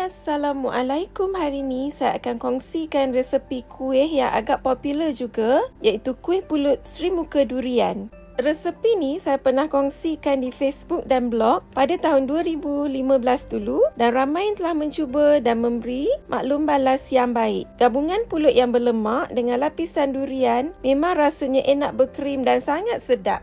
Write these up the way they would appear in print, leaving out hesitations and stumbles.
Assalamualaikum. Hari ni saya akan kongsikan resepi kuih yang agak popular juga, iaitu kuih pulut Sri Muka Durian. Resepi ni saya pernah kongsikan di Facebook dan blog pada tahun 2015 dulu dan ramai yang telah mencuba dan memberi maklum balas yang baik. Gabungan pulut yang berlemak dengan lapisan durian memang rasanya enak berkrim dan sangat sedap.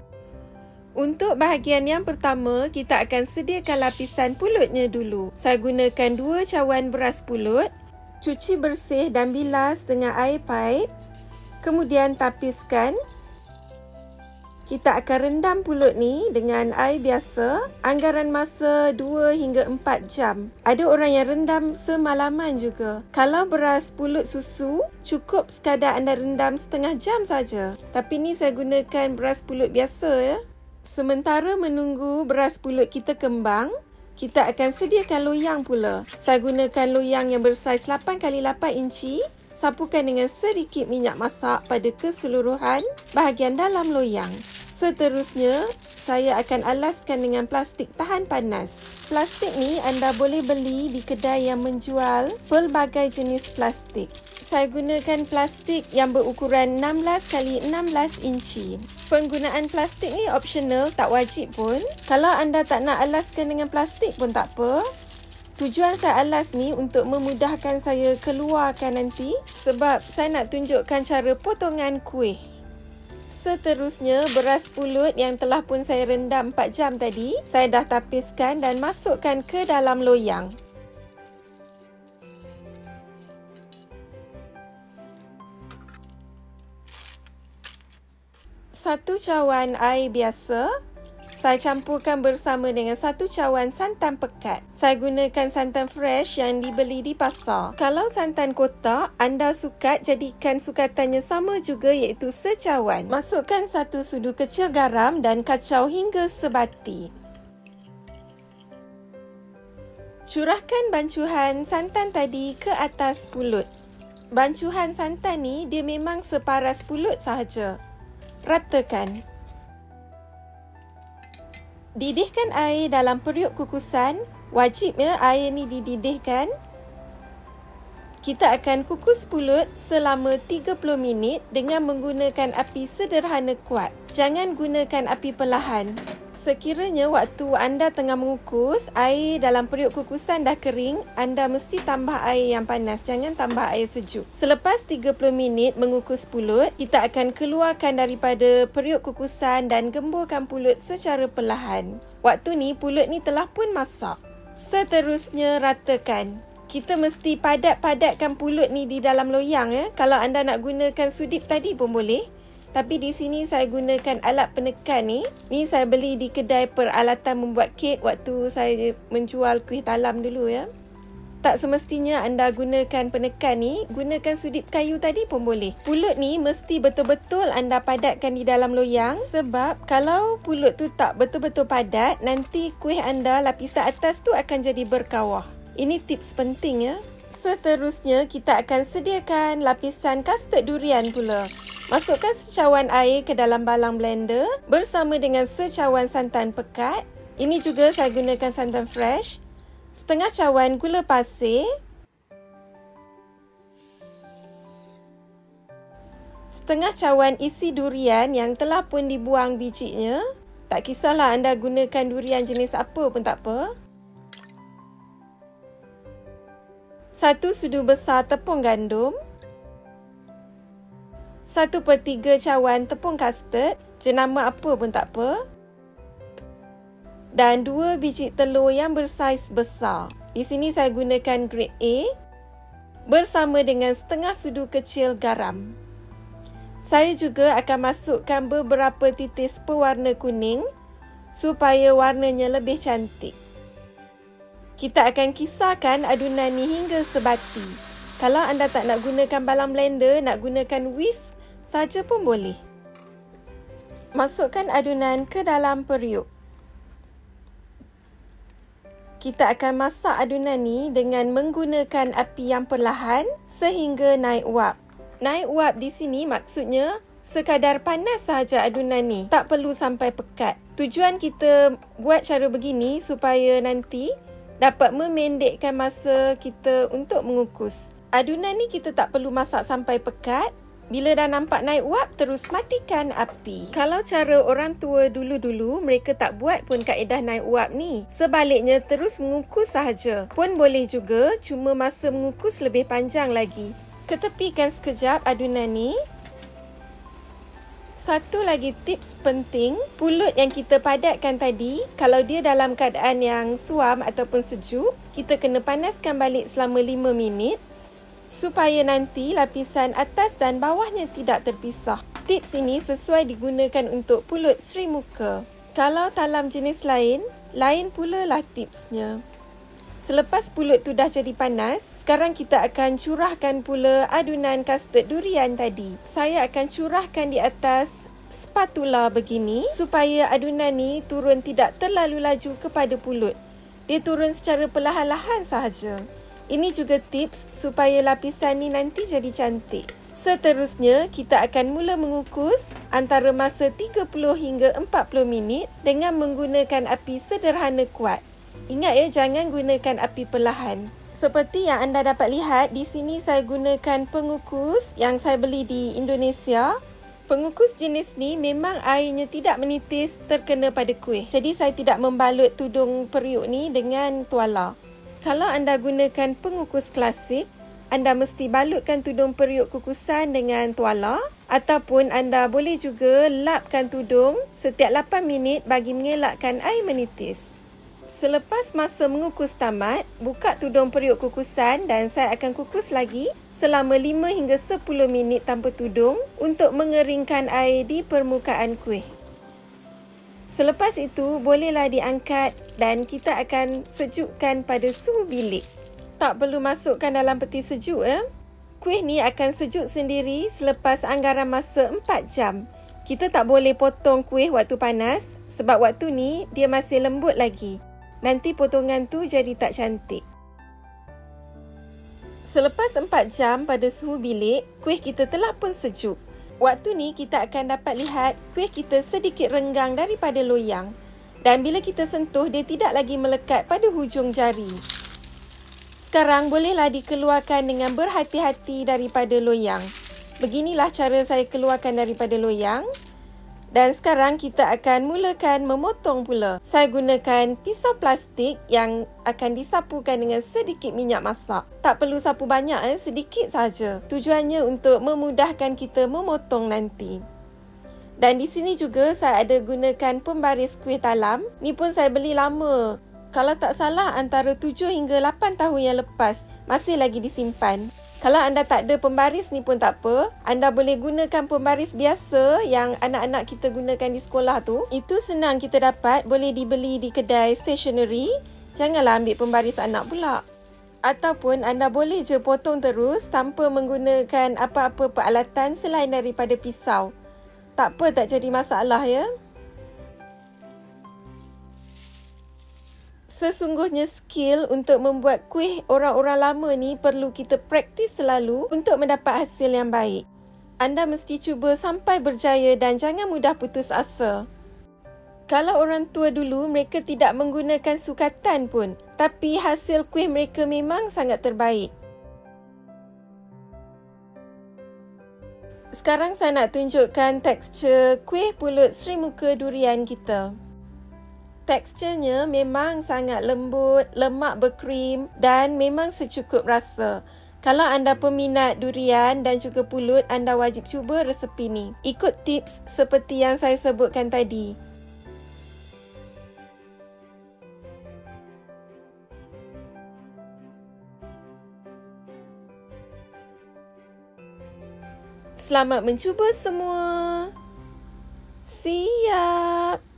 Untuk bahagian yang pertama, kita akan sediakan lapisan pulutnya dulu. Saya gunakan 2 cawan beras pulut, cuci bersih dan bilas dengan air paip. Kemudian tapiskan. Kita akan rendam pulut ni dengan air biasa, anggaran masa 2 hingga 4 jam. Ada orang yang rendam semalaman juga. Kalau beras pulut susu, cukup sekadar anda rendam setengah jam saja. Tapi ni saya gunakan beras pulut biasa ya. Sementara menunggu beras pulut kita kembang, kita akan sediakan loyang pula. Saya gunakan loyang yang bersaiz 8x8 inci. Sapukan dengan sedikit minyak masak pada keseluruhan bahagian dalam loyang. Seterusnya, saya akan alaskan dengan plastik tahan panas. Plastik ni anda boleh beli di kedai yang menjual pelbagai jenis plastik. Saya gunakan plastik yang berukuran 16x16 inci. Penggunaan plastik ni optional, tak wajib pun. Kalau anda tak nak alaskan dengan plastik pun tak apa. Tujuan saya alas ni untuk memudahkan saya keluarkan nanti sebab saya nak tunjukkan cara potongan kuih. Seterusnya, beras pulut yang telah pun saya rendam 4 jam tadi, saya dah tapiskan dan masukkan ke dalam loyang. Satu cawan air biasa, saya campurkan bersama dengan 1 cawan santan pekat. Saya gunakan santan fresh yang dibeli di pasar. Kalau santan kotak, anda sukat jadikan sukatannya sama juga iaitu secawan. Masukkan 1 sudu kecil garam dan kacau hingga sebati. Curahkan bancuhan santan tadi ke atas pulut. Bancuhan santan ni dia memang separas pulut sahaja. Ratakan. Didihkan air dalam periuk kukusan. Wajibnya air ni dididihkan. Kita akan kukus pulut selama 30 minit dengan menggunakan api sederhana kuat. Jangan gunakan api perlahan. Sekiranya waktu anda tengah mengukus, air dalam periuk kukusan dah kering, anda mesti tambah air yang panas. Jangan tambah air sejuk. Selepas 30 minit mengukus pulut, kita akan keluarkan daripada periuk kukusan dan gemburkan pulut secara perlahan. Waktu ni, pulut ni telah pun masak. Seterusnya, ratakan. Kita mesti padat-padatkan pulut ni di dalam loyang ya. Kalau anda nak gunakan sudip tadi pun boleh. Tapi di sini saya gunakan alat penekan ni. Ni saya beli di kedai peralatan membuat kek waktu saya menjual kuih talam dulu ya. Tak semestinya anda gunakan penekan ni. Gunakan sudip kayu tadi pun boleh. Pulut ni mesti betul-betul anda padatkan di dalam loyang. Sebab kalau pulut tu tak betul-betul padat, nanti kuih anda lapisan atas tu akan jadi berkawah. Ini tips penting ya. Seterusnya, kita akan sediakan lapisan kastad durian pula. Masukkan secawan air ke dalam balang blender bersama dengan secawan santan pekat. Ini juga saya gunakan santan fresh. Setengah cawan gula pasir. Setengah cawan isi durian yang telah pun dibuang bijinya. Tak kisahlah anda gunakan durian jenis apa pun tak apa. 1 sudu besar tepung gandum. 1/3 cawan tepung kastad, jenama apa pun tak apa. Dan 2 biji telur yang bersaiz besar. Di sini saya gunakan grade A. Bersama dengan setengah sudu kecil garam. Saya juga akan masukkan beberapa titis pewarna kuning supaya warnanya lebih cantik. Kita akan kisarkan adunan ni hingga sebati. Kalau anda tak nak gunakan balang blender, nak gunakan whisk saja pun boleh. Masukkan adunan ke dalam periuk. Kita akan masak adunan ni dengan menggunakan api yang perlahan sehingga naik uap. Naik uap di sini maksudnya sekadar panas sahaja adunan ni. Tak perlu sampai pekat. Tujuan kita buat cara begini supaya nanti dapat memendekkan masa kita untuk mengukus. Adunan ni kita tak perlu masak sampai pekat. Bila dah nampak naik uap, terus matikan api. Kalau cara orang tua dulu-dulu, mereka tak buat pun kaedah naik uap ni. Sebaliknya, terus mengukus sahaja. Pun boleh juga, cuma masa mengukus lebih panjang lagi. Ketepikan sekejap adunan ni. Satu lagi tips penting, pulut yang kita padatkan tadi, kalau dia dalam keadaan yang suam ataupun sejuk, kita kena panaskan balik selama 5 minit. Supaya nanti lapisan atas dan bawahnya tidak terpisah. Tips ini sesuai digunakan untuk pulut Sri Muka. Kalau talam jenis lain, lain pula lah tipsnya. Selepas pulut tu dah jadi panas, sekarang kita akan curahkan pula adunan custard durian tadi. Saya akan curahkan di atas spatula begini supaya adunan ni turun tidak terlalu laju kepada pulut. Dia turun secara perlahan-lahan sahaja. Ini juga tips supaya lapisan ni nanti jadi cantik. Seterusnya, kita akan mula mengukus antara masa 30 hingga 40 minit dengan menggunakan api sederhana kuat. Ingat ya, jangan gunakan api perlahan. Seperti yang anda dapat lihat, di sini saya gunakan pengukus yang saya beli di Indonesia. Pengukus jenis ni memang airnya tidak menitis terkena pada kuih. Jadi saya tidak membalut tudung periuk ni dengan tuala. Kalau anda gunakan pengukus klasik, anda mesti balutkan tudung periuk kukusan dengan tuala ataupun anda boleh juga lapkan tudung setiap 8 minit bagi mengelakkan air menitis. Selepas masa mengukus tamat, buka tudung periuk kukusan dan saya akan kukus lagi selama 5 hingga 10 minit tanpa tudung untuk mengeringkan air di permukaan kuih. Selepas itu, bolehlah diangkat dan kita akan sejukkan pada suhu bilik. Tak perlu masukkan dalam peti sejuk. Kuih ni akan sejuk sendiri selepas anggaran masa 4 jam. Kita tak boleh potong kuih waktu panas sebab waktu ni dia masih lembut lagi. Nanti potongan tu jadi tak cantik. Selepas 4 jam pada suhu bilik, kuih kita telah pun sejuk. Waktu ni kita akan dapat lihat kuih kita sedikit renggang daripada loyang. Dan bila kita sentuh, dia tidak lagi melekat pada hujung jari. Sekarang bolehlah dikeluarkan dengan berhati-hati daripada loyang. Beginilah cara saya keluarkan daripada loyang. Dan sekarang kita akan mulakan memotong pula. Saya gunakan pisau plastik yang akan disapukan dengan sedikit minyak masak. Tak perlu sapu banyak, sedikit saja. Tujuannya untuk memudahkan kita memotong nanti. Dan di sini juga saya ada gunakan pembaris kuih talam. Ni pun saya beli lama. Kalau tak salah antara 7 hingga 8 tahun yang lepas. Masih lagi disimpan. Kalau anda tak ada pembaris ni pun tak apa. Anda boleh gunakan pembaris biasa yang anak-anak kita gunakan di sekolah tu. Itu senang kita dapat. Boleh dibeli di kedai stationery. Janganlah ambil pembaris anak pula. Ataupun anda boleh je potong terus tanpa menggunakan apa-apa peralatan selain daripada pisau. Tak apa, tak jadi masalah ya. Sesungguhnya skill untuk membuat kuih orang-orang lama ni perlu kita praktis selalu untuk mendapat hasil yang baik. Anda mesti cuba sampai berjaya dan jangan mudah putus asa. Kalau orang tua dulu, mereka tidak menggunakan sukatan pun. Tapi hasil kuih mereka memang sangat terbaik. Sekarang saya nak tunjukkan tekstur kuih pulut Sri Muka durian kita. Teksturnya memang sangat lembut, lemak berkrim dan memang secukup rasa. Kalau anda peminat durian dan juga pulut, anda wajib cuba resepi ni. Ikut tips seperti yang saya sebutkan tadi. Selamat mencuba semua. Siap.